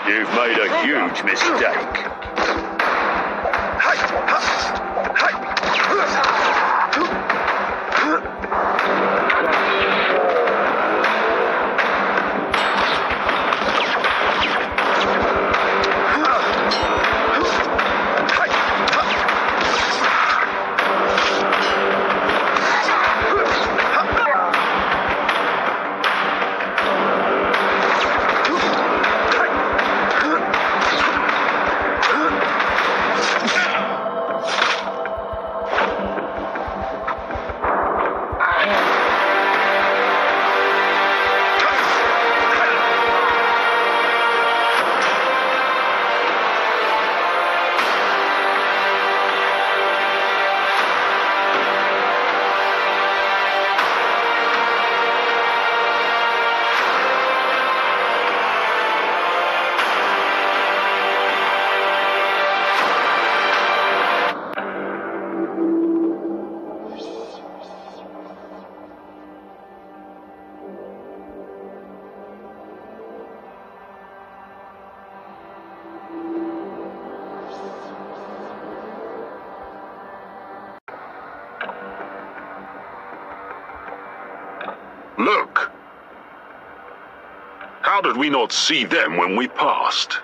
You've made a huge mistake. Look! How did we not see them when we passed?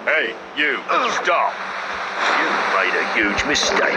Hey, you, stop. You've made a huge mistake.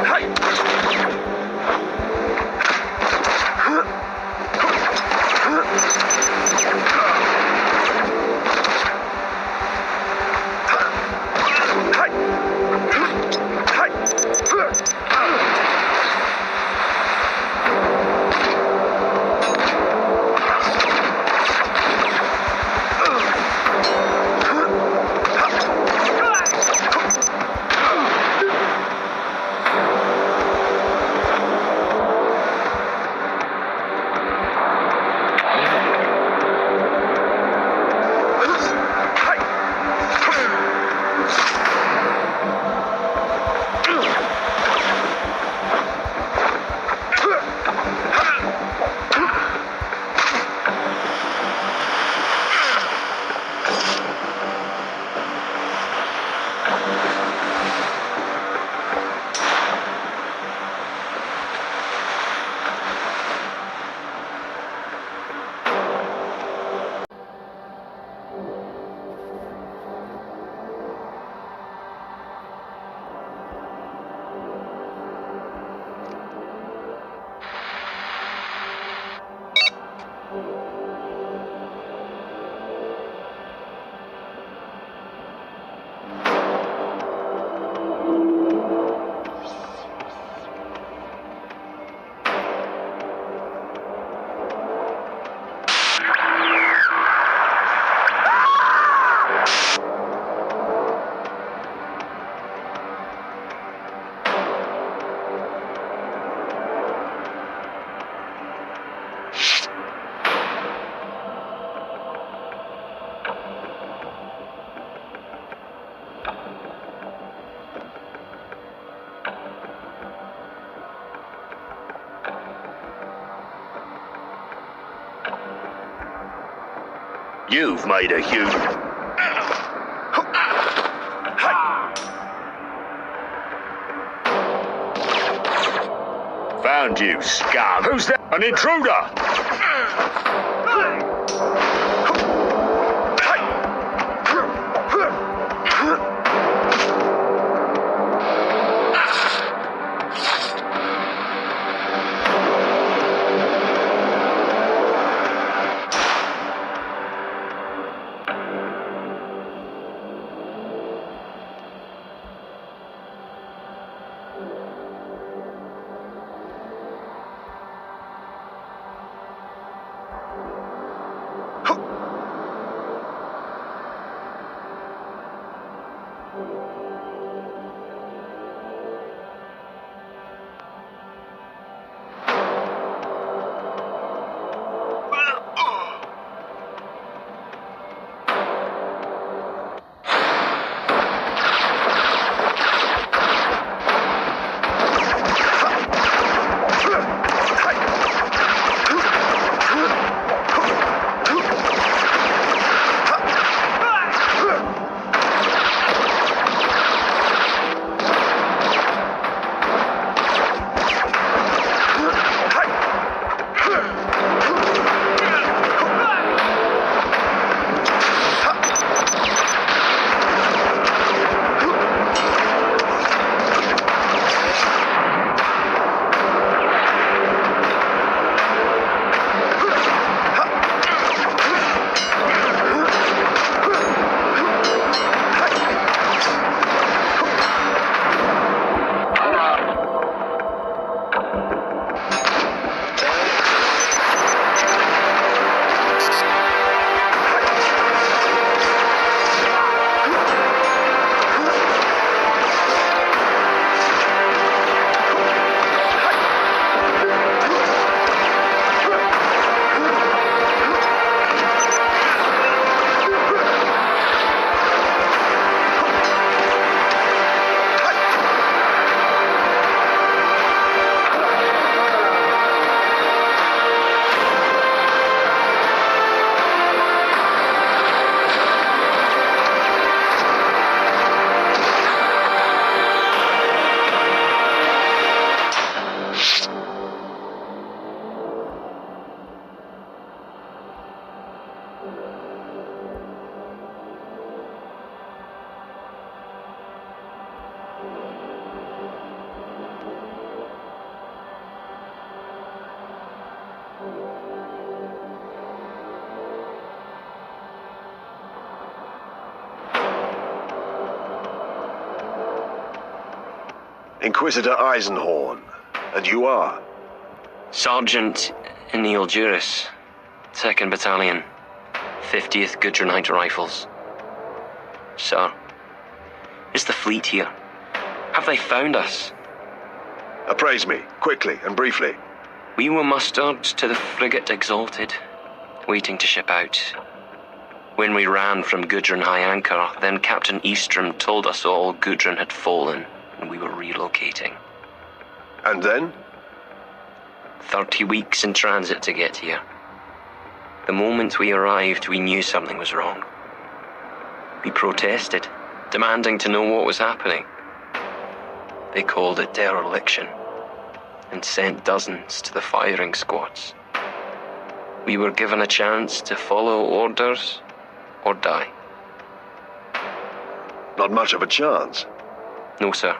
You've made a huge... Found you, scum. Who's that? An intruder! Inquisitor Eisenhorn. And you are? Sergeant Neil Juris, 2nd Battalion, 50th Gudrunite Rifles. Sir, is the fleet here? Have they found us? Appraise me, quickly and briefly. We were mustered to the frigate Exalted, waiting to ship out. When we ran from Gudrun High Anchor, then Captain Eastrom told us all Gudrun had fallen and we were relocating. And then? 30 weeks in transit to get here. The moment we arrived, we knew something was wrong. We protested, demanding to know what was happening. They called it dereliction and sent dozens to the firing squads. We were given a chance to follow orders or die. Not much of a chance. No, sir.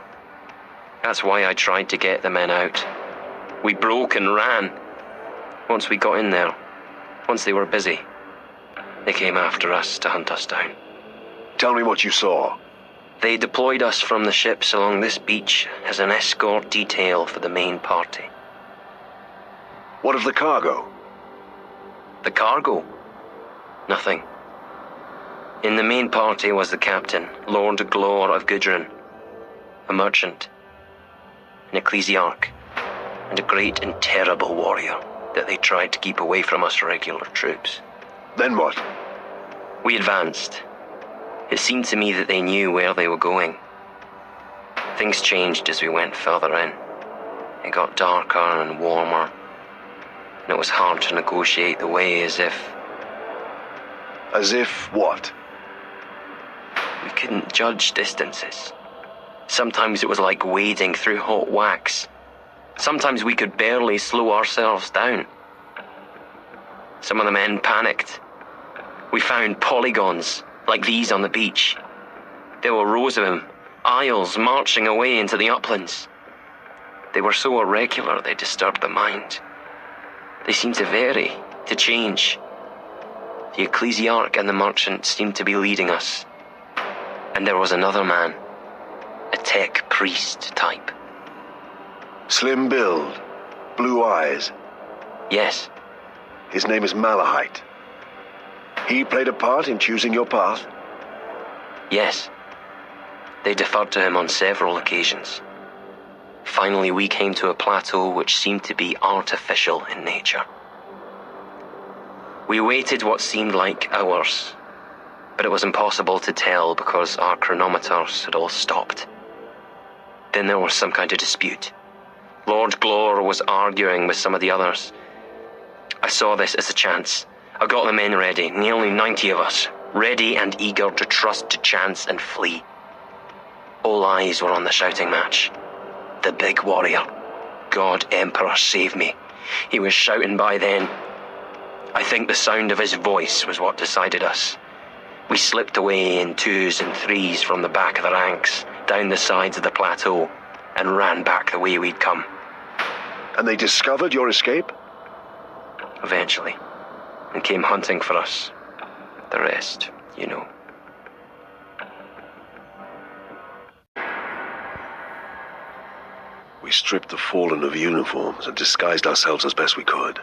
That's why I tried to get the men out. We broke and ran. Once we got in there, once they were busy, they came after us to hunt us down. Tell me what you saw. They deployed us from the ships along this beach as an escort detail for the main party. What of the cargo? The cargo? Nothing. In the main party was the captain, Lord Glor of Gudrun, a merchant, an ecclesiarch, and a great and terrible warrior that they tried to keep away from us regular troops. Then what? We advanced. It seemed to me that they knew where they were going. Things changed as we went further in. It got darker and warmer, and it was hard to negotiate the way as if... As if what? We couldn't judge distances. Sometimes it was like wading through hot wax. Sometimes we could barely slow ourselves down. Some of the men panicked. We found polygons like these on the beach. There were rows of them, aisles marching away into the uplands. They were so irregular they disturbed the mind. They seemed to vary, to change. The ecclesiarch and the merchant seemed to be leading us. And there was another man, a tech priest type. Slim build, blue eyes. Yes. His name is Malahite. He played a part in choosing your path? Yes. They deferred to him on several occasions. Finally, we came to a plateau which seemed to be artificial in nature. We waited what seemed like hours, but it was impossible to tell because our chronometers had all stopped. Then there was some kind of dispute. Lord Glor was arguing with some of the others. I saw this as a chance. I got the men ready, nearly 90 of us, ready and eager to trust to chance and flee. All eyes were on the shouting match. The big warrior. God Emperor save me. He was shouting by then. I think the sound of his voice was what decided us. We slipped away in 2s and 3s from the back of the ranks, down the sides of the plateau, and ran back the way we'd come. And they discovered your escape? Eventually, and came hunting for us. The rest, you know. We stripped the fallen of uniforms and disguised ourselves as best we could.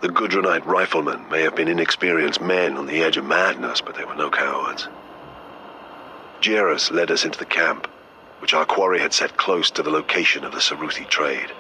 The Gudrunite riflemen may have been inexperienced men on the edge of madness, but they were no cowards. Jerus led us into the camp, which our quarry had set close to the location of the Saruthi trade.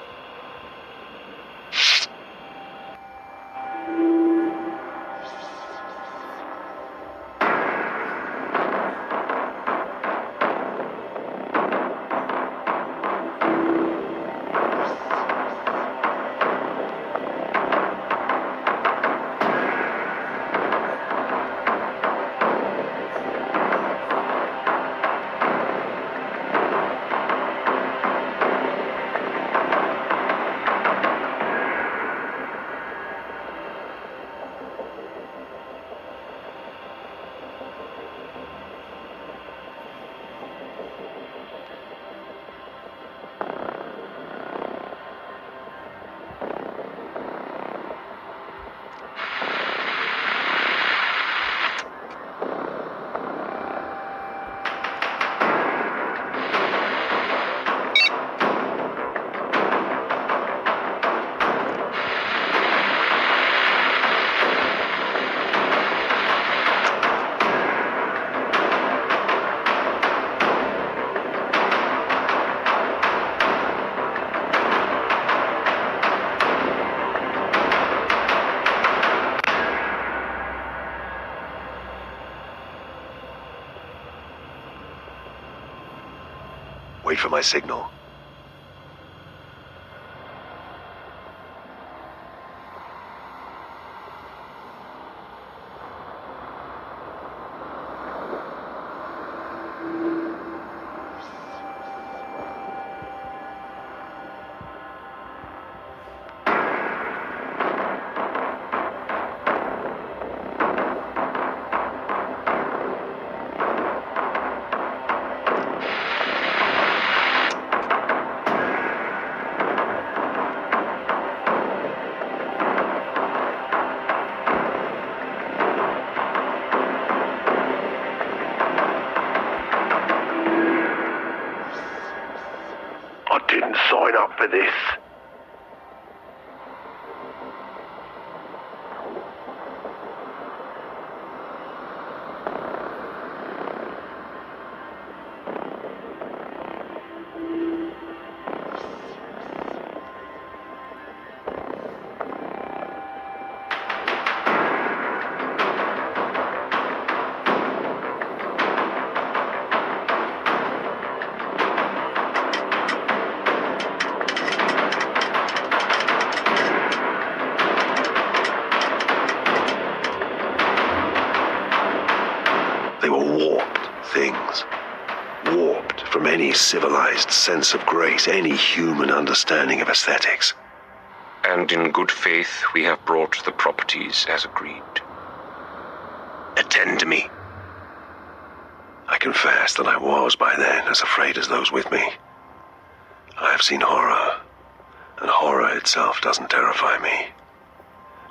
Wait for my signal. Didn't sign up for this. They were warped things. Warped from any civilized sense of grace, any human understanding of aesthetics. And in good faith, we have brought the properties as agreed. Attend to me. I confess that I was by then as afraid as those with me. I have seen horror, and horror itself doesn't terrify me.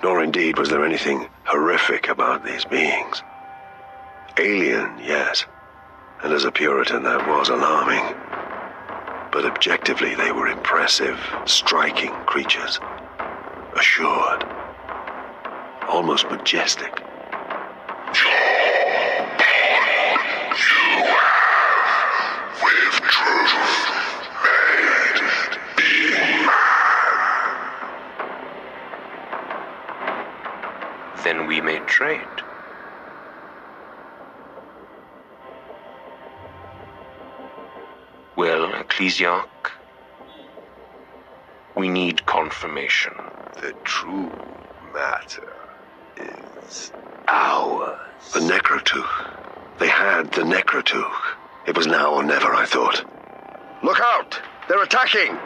Nor indeed was there anything horrific about these beings. Alien, yes, and as a Puritan that was alarming. But objectively they were impressive, striking creatures. Assured, almost majestic. Then we may trade. Well, Ecclesiarch, we need confirmation. The true matter is ours. The Necrotooth. They had the Necrotooth. It was now or never, I thought. Look out! They're attacking!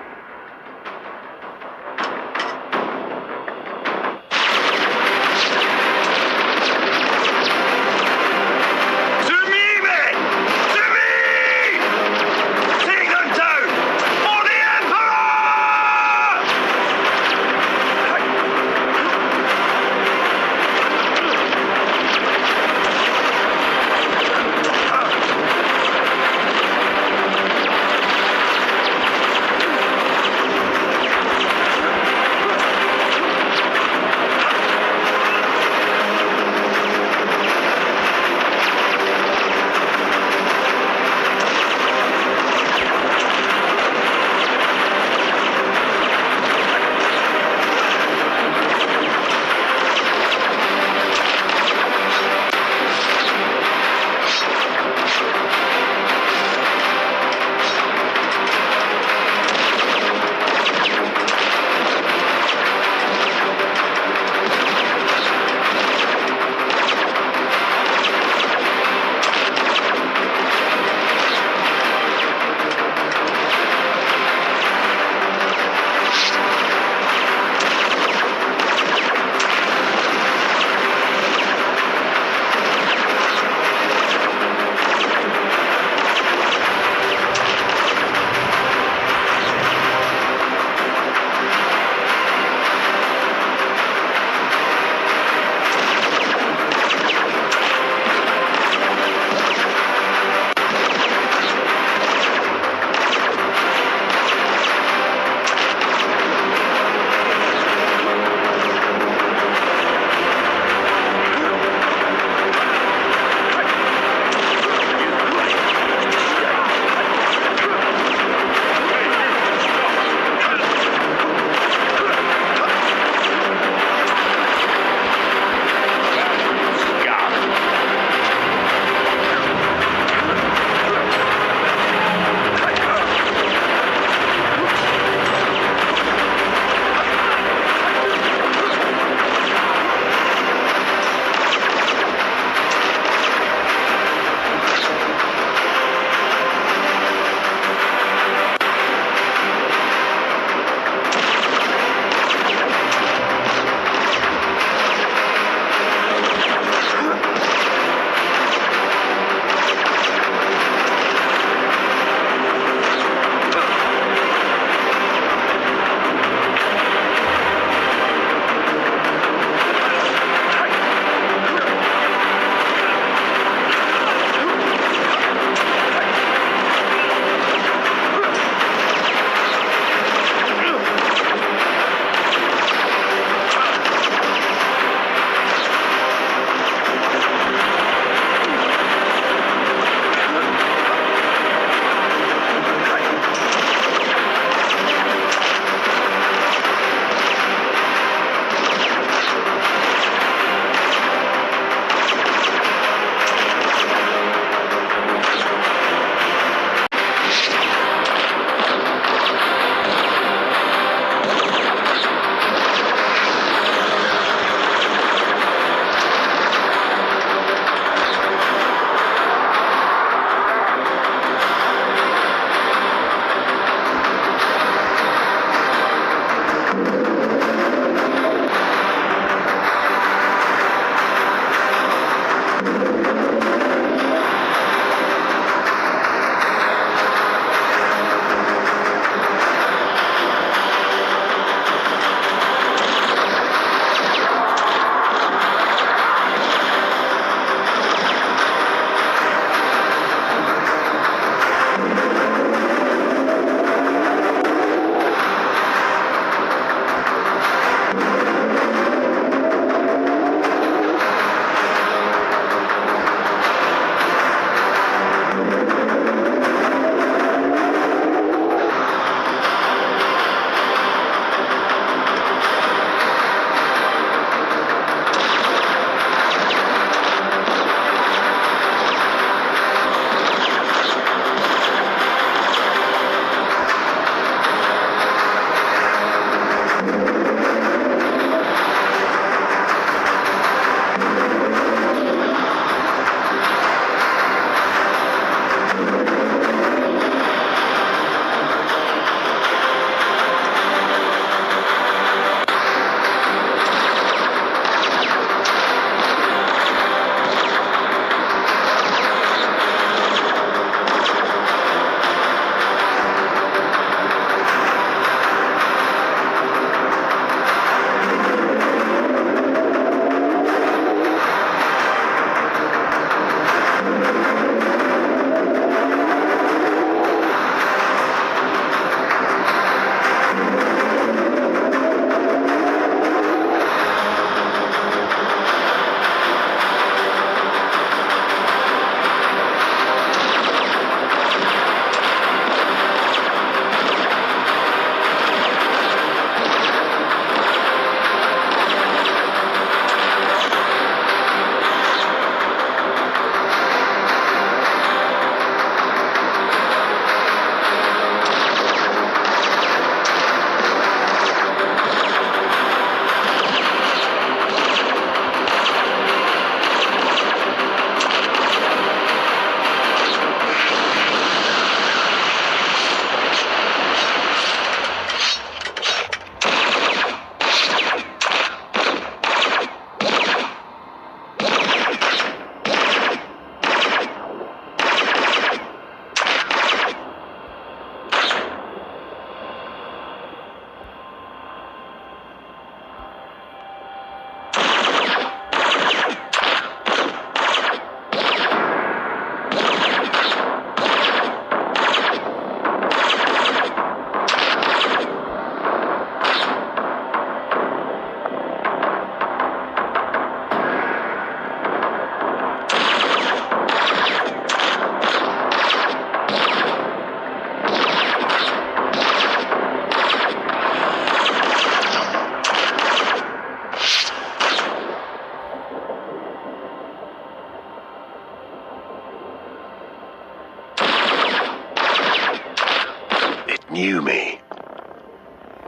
knew me.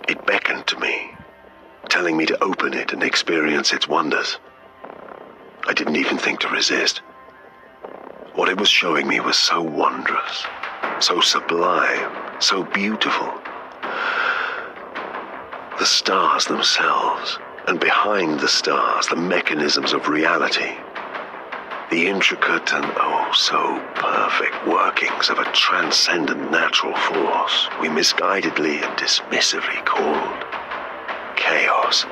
It beckoned to me, telling me to open it and experience its wonders. I didn't even think to resist. What it was showing me was so wondrous, so sublime, so beautiful. The stars themselves, and behind the stars, the mechanisms of reality. The intricate and oh so perfect workings of a transcendent natural force we misguidedly and dismissively called chaos.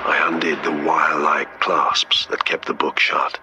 I undid the wire-like clasps that kept the book shut.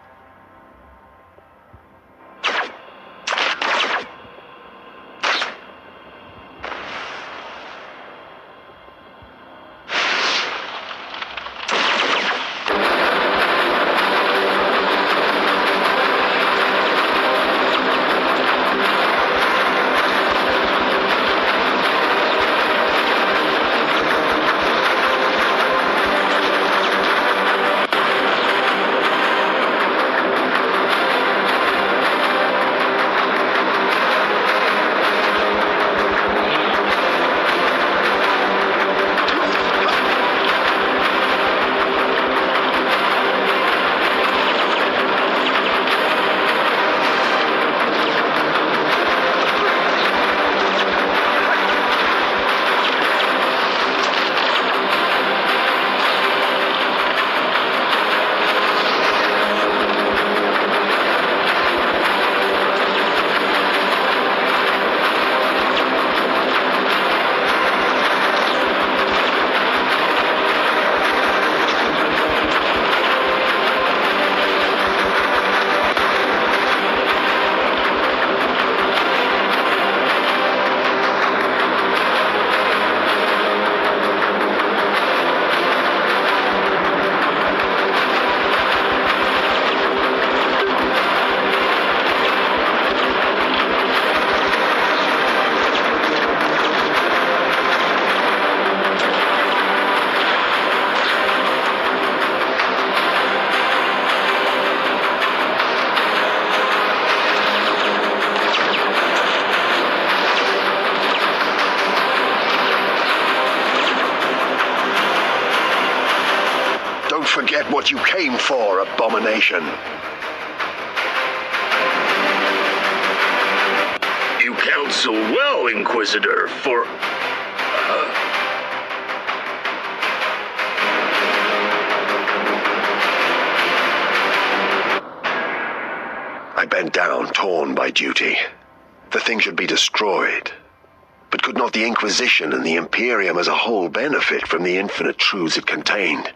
Forget what you came for, abomination. You counsel well, Inquisitor, for... I bent down, torn by duty. The thing should be destroyed. But could not the Inquisition and the Imperium as a whole benefit from the infinite truths it contained?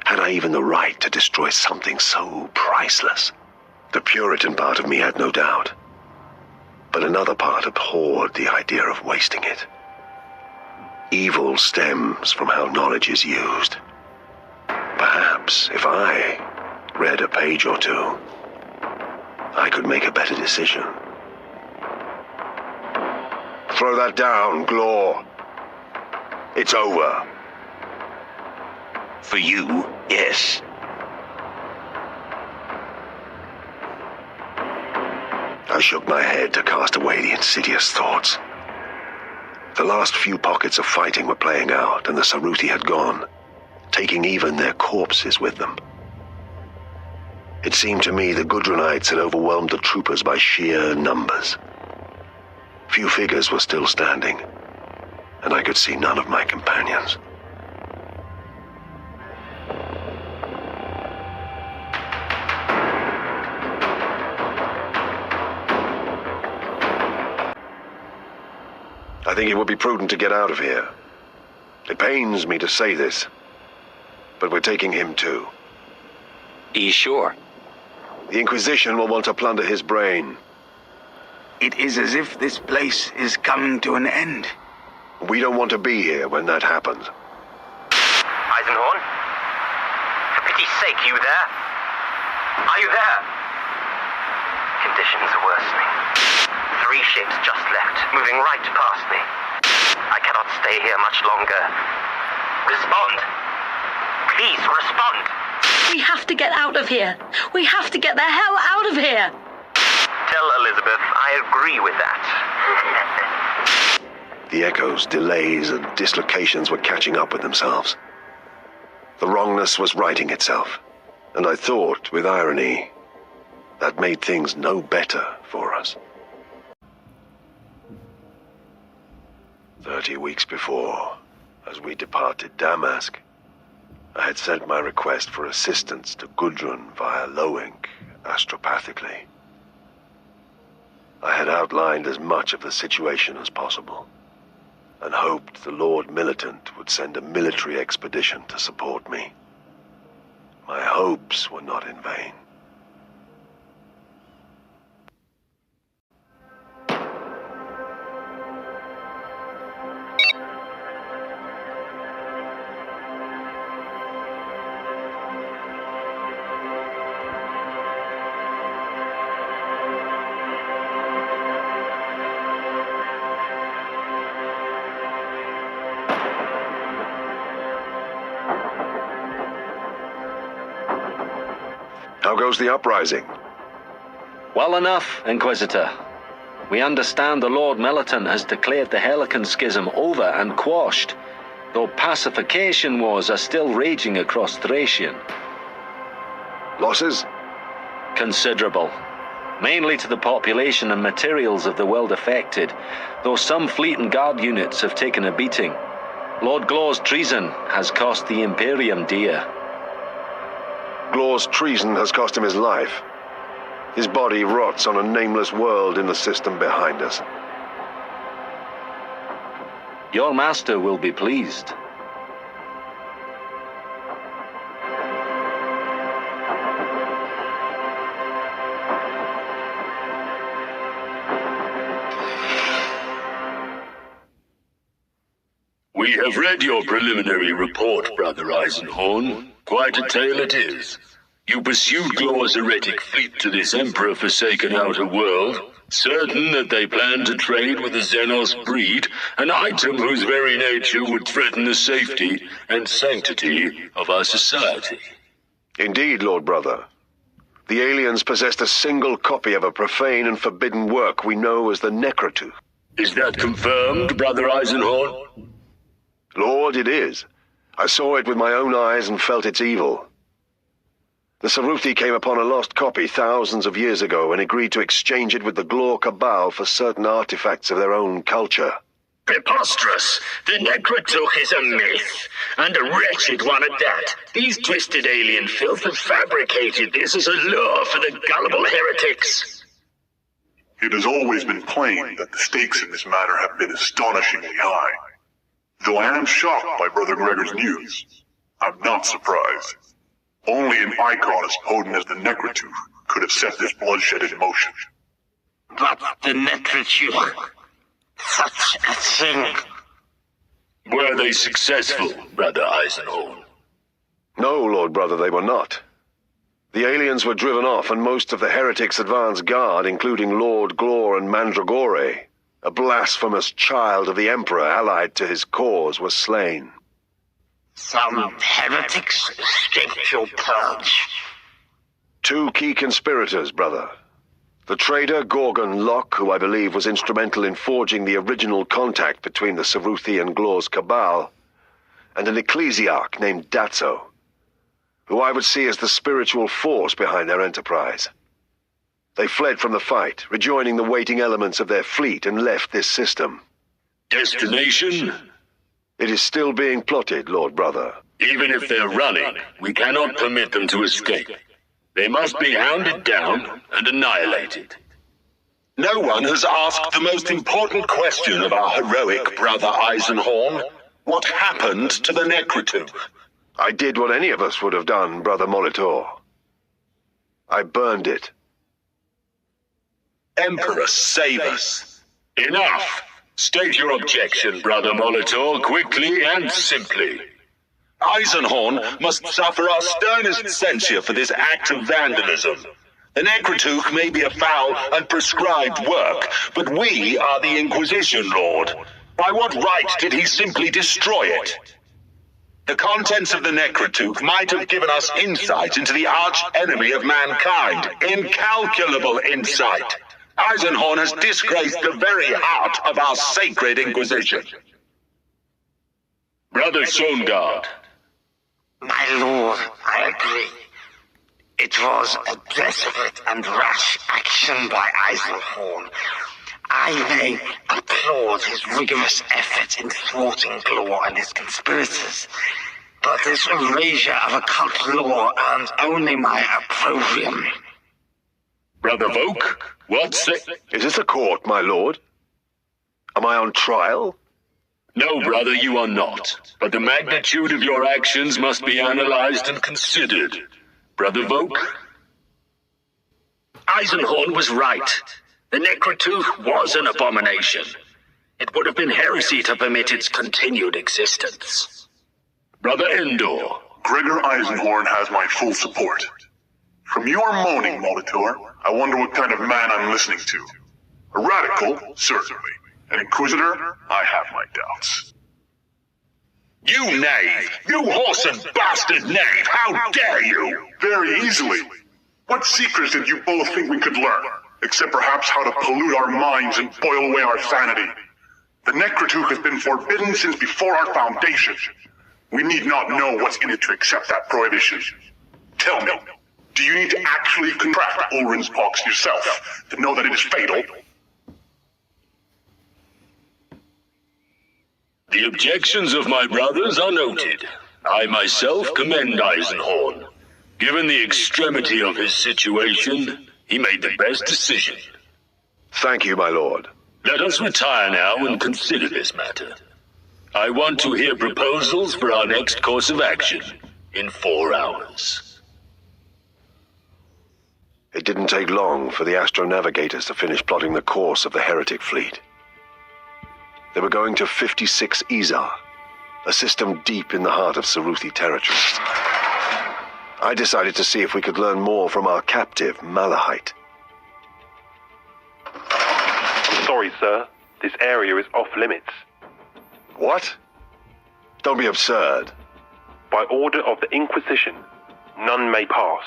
Had I even the right to destroy something so priceless? The Puritan part of me had no doubt. But another part abhorred the idea of wasting it. Evil stems from how knowledge is used. Perhaps if I read a page or two, I could make a better decision. Throw that down, Glor. It's over. For you, yes. I shook my head to cast away the insidious thoughts. The last few pockets of fighting were playing out, and the Saruti had gone, taking even their corpses with them. It seemed to me the Gudrunites had overwhelmed the troopers by sheer numbers. Few figures were still standing, and I could see none of my companions. I think it would be prudent to get out of here. It pains me to say this, but we're taking him too. Are you sure? The Inquisition will want to plunder his brain. It is as if this place is coming to an end. We don't want to be here when that happens. Eisenhorn? For pity's sake, you there? Are you there? Conditions are worsening. 3 ships just left, moving right past me. I cannot stay here much longer. Respond. Please, respond. We have to get out of here. We have to get the hell out of here. Tell Elizabeth I agree with that. The echoes, delays, and dislocations were catching up with themselves. The wrongness was righting itself, and I thought, with irony, that made things no better for us. 30 weeks before, as we departed Damask, I had sent my request for assistance to Gudrun via Loink, astropathically. I had outlined as much of the situation as possible, and hoped the Lord Militant would send a military expedition to support me. My hopes were not in vain. How goes the uprising? Well enough, Inquisitor. We understand the Lord Militant has declared the Helican Schism over and quashed, though pacification wars are still raging across Thracian. Losses? Considerable. Mainly to the population and materials of the world affected, though some fleet and guard units have taken a beating. Lord Glor's treason has cost the Imperium dear. Glor's treason has cost him his life. His body rots on a nameless world in the system behind us. Your master will be pleased. We have read your preliminary report, Brother Eisenhorn. Quite a tale it is. You pursued Glor's heretic fleet to this Emperor-forsaken outer world, certain that they planned to trade with the Xenos breed, an item whose very nature would threaten the safety and sanctity of our society. Indeed, Lord Brother. The aliens possessed a single copy of a profane and forbidden work we know as the Necrotooth. Is that confirmed, Brother Eisenhorn? Lord, it is. I saw it with my own eyes and felt its evil. The Saruthi came upon a lost copy thousands of years ago and agreed to exchange it with the Glor Cabal for certain artifacts of their own culture. Preposterous! The Necrotooth is a myth, and a wretched one at that. These twisted alien filth have fabricated this as a lure for the gullible heretics. It has always been plain that the stakes in this matter have been astonishingly high. Though I am shocked by Brother Gregor's news, I'm not surprised. Only an icon as potent as the Necrotooth could have set this bloodshed in motion. But the Necrotooth, such a thing. Were they successful, Brother Eisenhorn? No, Lord Brother, they were not. The aliens were driven off, and most of the heretics' advance guard, including Lord Glor and Mandragore, a blasphemous child of the Emperor allied to his cause, was slain. Some heretics escaped your purge. 2 key conspirators, brother. The traitor Gorgon Locke, who I believe was instrumental in forging the original contact between the Saruthi and Glor's Cabal, and an ecclesiarch named Datso, who I would see as the spiritual force behind their enterprise. They fled from the fight, rejoining the waiting elements of their fleet, and left this system. Destination? It is still being plotted, Lord Brother. Even if they're running, we cannot permit them to escape. They must be hounded down and annihilated. No one has asked the most important question of our heroic Brother Eisenhorn. What happened to the Necrotooth? I did what any of us would have done, Brother Molitor. I burned it. Emperor, save us. Enough! State your objection, Brother Molitor, quickly and simply. Eisenhorn must suffer our sternest censure for this act of vandalism. The Necrotooth may be a foul and prescribed work, but we are the Inquisition, Lord. By what right did he simply destroy it? The contents of the Necrotooth might have given us insight into the arch-enemy of mankind. Incalculable insight. Eisenhorn has disgraced the very heart of our sacred Inquisition. Brother Songard. My lord, I agree. It was a desperate and rash action by Eisenhorn. I may applaud his rigorous effort in thwarting Glor and his conspirators, but this erasure of occult law earned only my opprobrium. Brother Volk, what's it? Is this a court, my lord? Am I on trial? No, brother, you are not. But the magnitude of your actions must be analyzed and considered. Brother Volk? Eisenhorn was right. The Necrotooth was an abomination. It would have been heresy to permit its continued existence. Brother Endor. Gregor Eisenhorn has my full support. From your moaning, Molitor, I wonder what kind of man I'm listening to. A radical, certainly. An Inquisitor, I have my doubts. You knave! You horse and bastard knave! How dare you! Very easily. What secrets did you both think we could learn? Except perhaps how to pollute our minds and boil away our sanity. The Necrotooth has been forbidden since before our foundation. We need not know what's in it to accept that prohibition. Tell me, do you need to actually contract Ulrin's pox yourself to know that it is fatal? The objections of my brothers are noted. I myself commend Eisenhorn. Given the extremity of his situation, he made the best decision. Thank you, my lord. Let us retire now and consider this matter. I want to hear proposals for our next course of action in 4 hours. It didn't take long for the astronavigators to finish plotting the course of the heretic fleet. They were going to 56 Izar, a system deep in the heart of Saruthi territory. I decided to see if we could learn more from our captive, Malahite. I'm sorry, sir. This area is off limits. What? Don't be absurd. By order of the Inquisition, none may pass.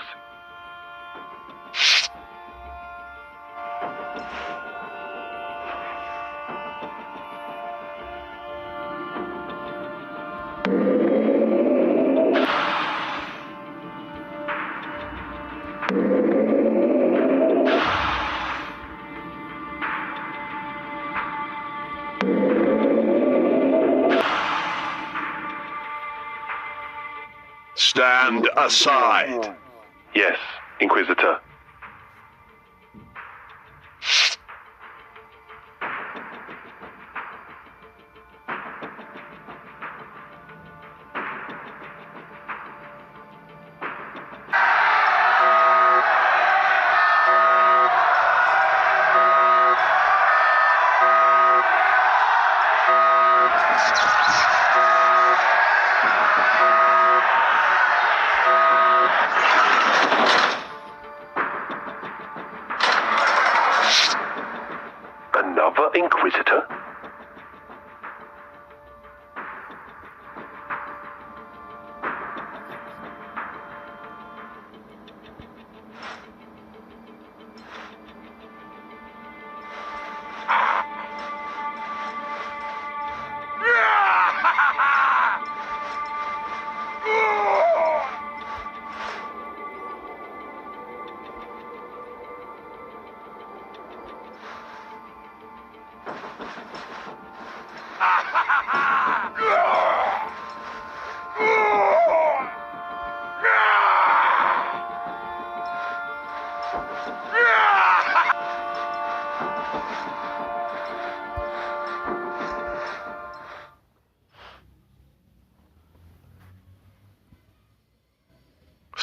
Stand aside. Yes, Inquisitor. Another Inquisitor?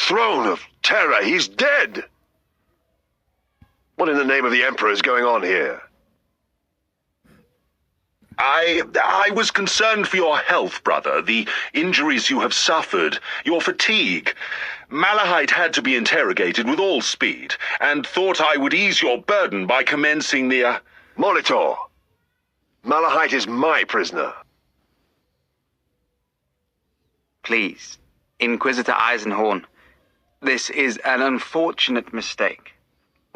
Throne of Terror, he's dead! What in the name of the Emperor is going on here? I was concerned for your health, brother, the injuries you have suffered, your fatigue. Malahite had to be interrogated with all speed, and thought I would ease your burden by commencing the, Molitor! Malahite is my prisoner. Please, Inquisitor Eisenhorn, this is an unfortunate mistake.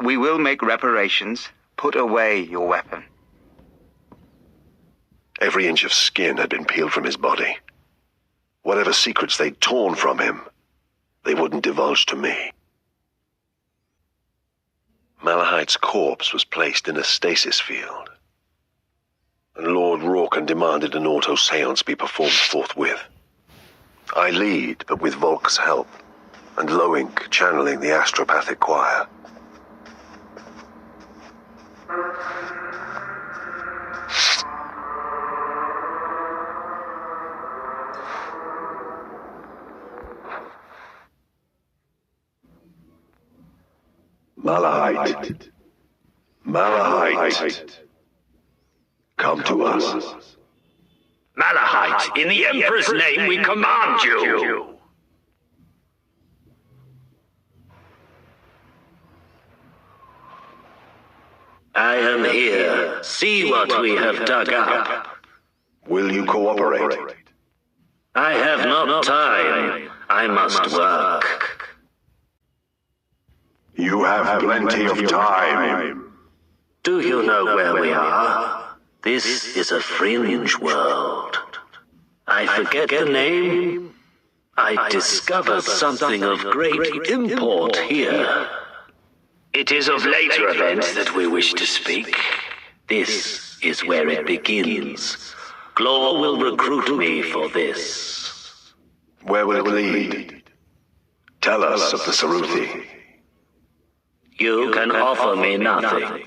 We will make reparations, Put away your weapon. Every inch of skin had been peeled from his body. Whatever secrets they'd torn from him, they wouldn't divulge to me. Malahite's corpse was placed in a stasis field, and Lord Rorken demanded an auto seance be performed forthwith. I lead, but with Volk's help, and Loink channeling the astropathic choir. Malahite. Malahite. Come to us. Malahite, in the Emperor's name we command you. I am here. See what we have dug up. Will you cooperate? I have not time. I must work. You have plenty of time. Do you know where we are? This is a fringe world. I forget the name. I discovered something of great import here. It is of later events that we wish to speak. This is where it begins. Glor will recruit me for this. Where will it lead? Tell us of the Saruthi. You can offer me nothing.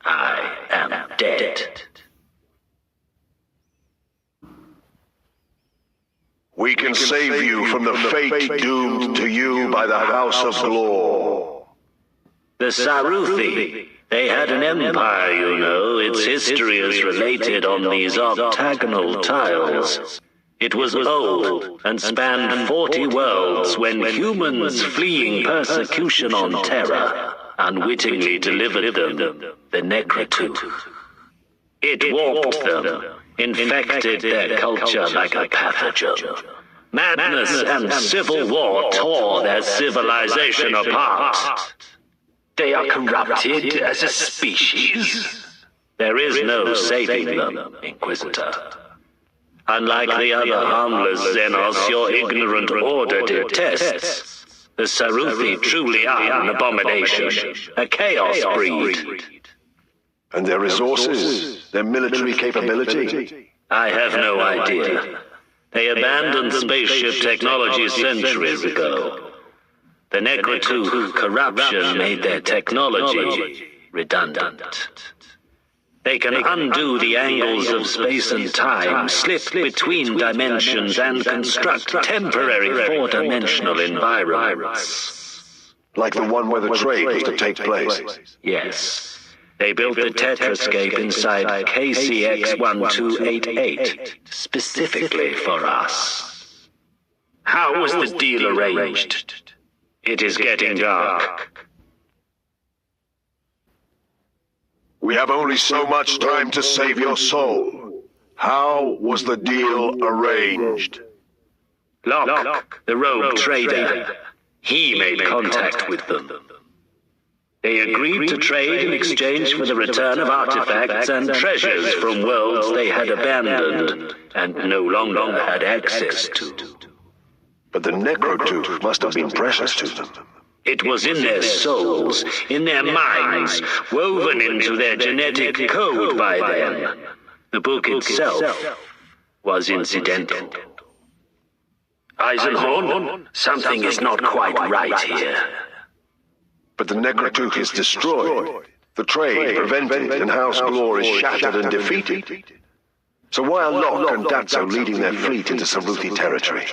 I am dead. We can save you from the fate doomed to you by the House of Glor. The Saruthi. They had an empire, you know. Its history is related on these octagonal tiles. It was old and spanned 40 worlds when humans fleeing persecution on Terra unwittingly delivered them the Necrotooth. It warped them, infected their culture like a pathogen. Madness and civil war tore their civilization apart. They are corrupted as a species. There is no saving them, Inquisitor. Unlike the other harmless Xenos your ignorant order detests, the Saruthi truly are an abomination, a chaos breed. And their resources, their military capability? I have no idea. They abandoned spaceship technology centuries ago. The Necrotooth corruption made their technology redundant. They can undo the angles of space and time, slip between dimensions, and construct temporary four-dimensional environments. Like the one where the trade was to take place? Yes. They built the Tetrascape inside KCX-1288, specifically for us. How was the deal arranged? It is getting dark. We have only so much time to save your soul. How was the deal arranged? Locke, the rogue trader, he made contact with them. They agreed to trade in exchange for the return of artifacts and treasures from worlds they had abandoned and no longer had access to. But the Necrotooth must have been precious to them. It was in their souls, in their minds, woven into their genetic code by them. The book itself was incidental. Eisenhorn, something is not quite right here. But the Necrotooth is destroyed. The trade prevented, and House Glor is shattered and defeated. So why are Locke and Datso leading their fleet into Saruthi territory?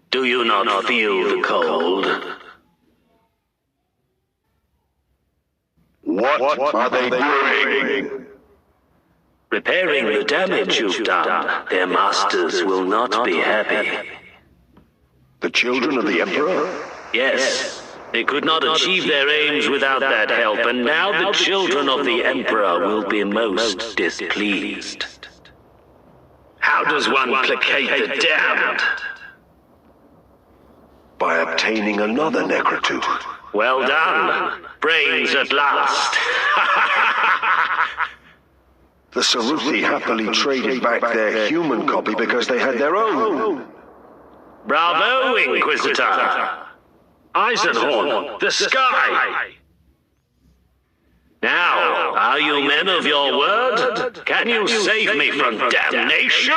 Do you not feel the cold? What are they doing? Repairing the damage you've done. Their masters will not be happy. The children of the Emperor? Yes. They could not achieve their aims without that help, and now the children of the Emperor will be most displeased. How does one placate the damned? By obtaining another Necrotooth. Well done. Brains at last. The Saruthi happily traded back their human copy because they had their own. Bravo, Inquisitor. Eisenhorn, the sky. Now, are you men of your word? Can you save me from damnation?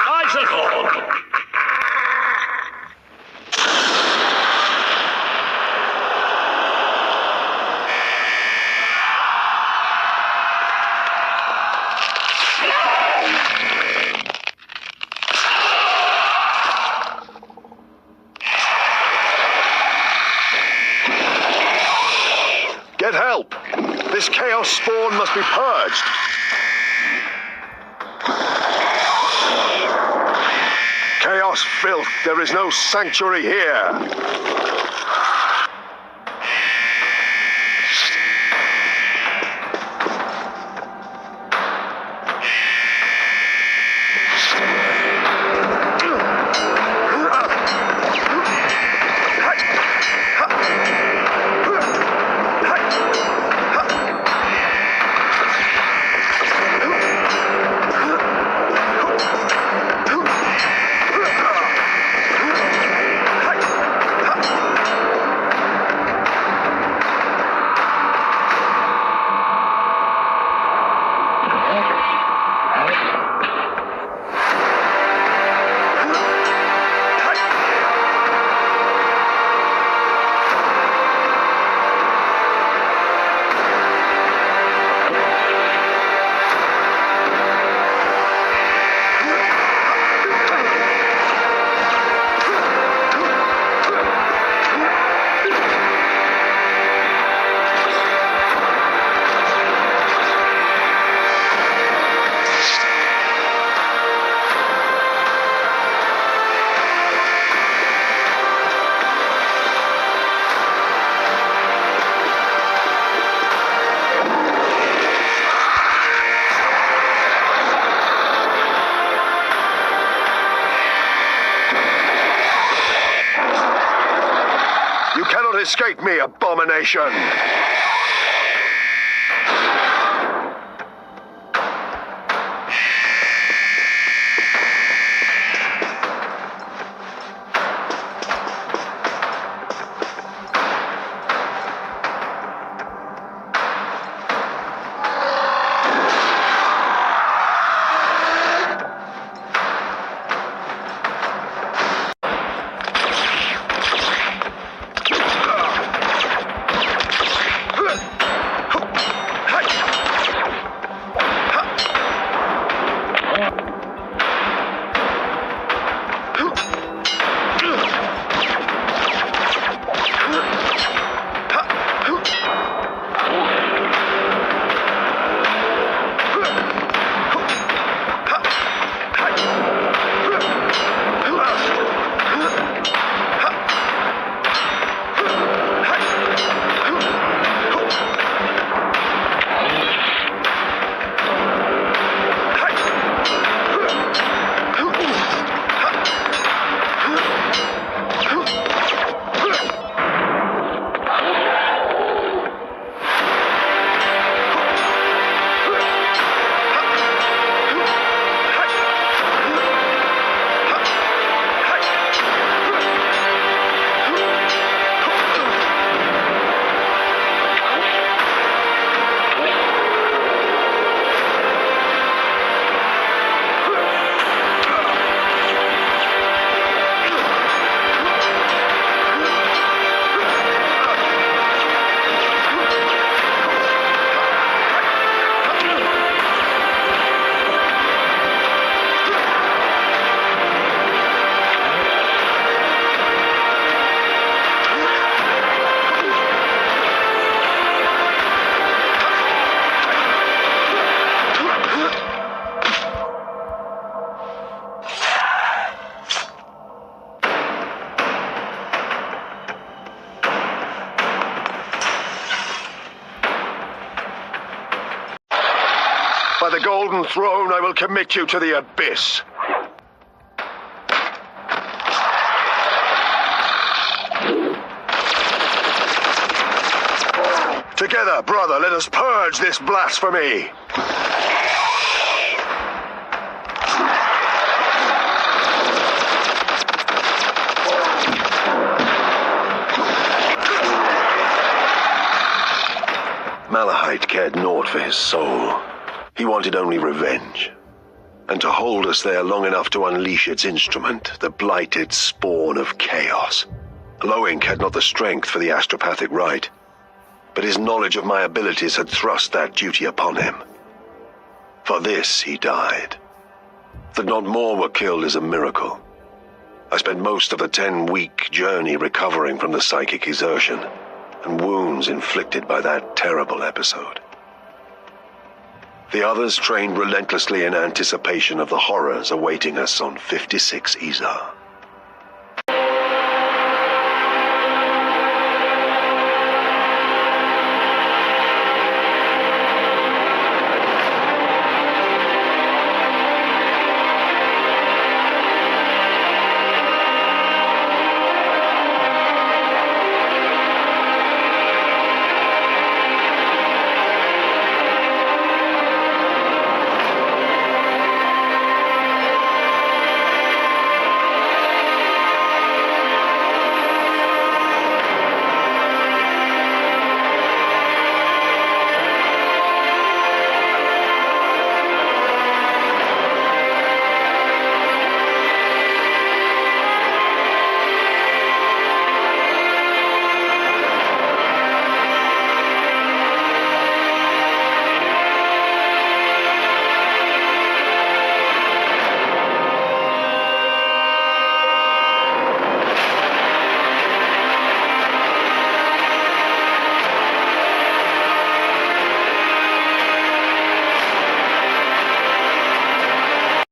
Eisenhorn! Get help! This chaos spawn must be purged. Chaos filth, there is no sanctuary here. Escape me, abomination! By the Golden Throne, I will commit you to the abyss. Together, brother, let us purge this blasphemy! Malachite cared naught for his soul. He wanted only revenge. And to hold us there long enough to unleash its instrument, the blighted spawn of chaos. Loink had not the strength for the astropathic rite, but his knowledge of my abilities had thrust that duty upon him. For this he died. That not more were killed is a miracle. I spent most of the 10-week journey recovering from the psychic exertion and wounds inflicted by that terrible episode. The others trained relentlessly in anticipation of the horrors awaiting us on 56 Izar.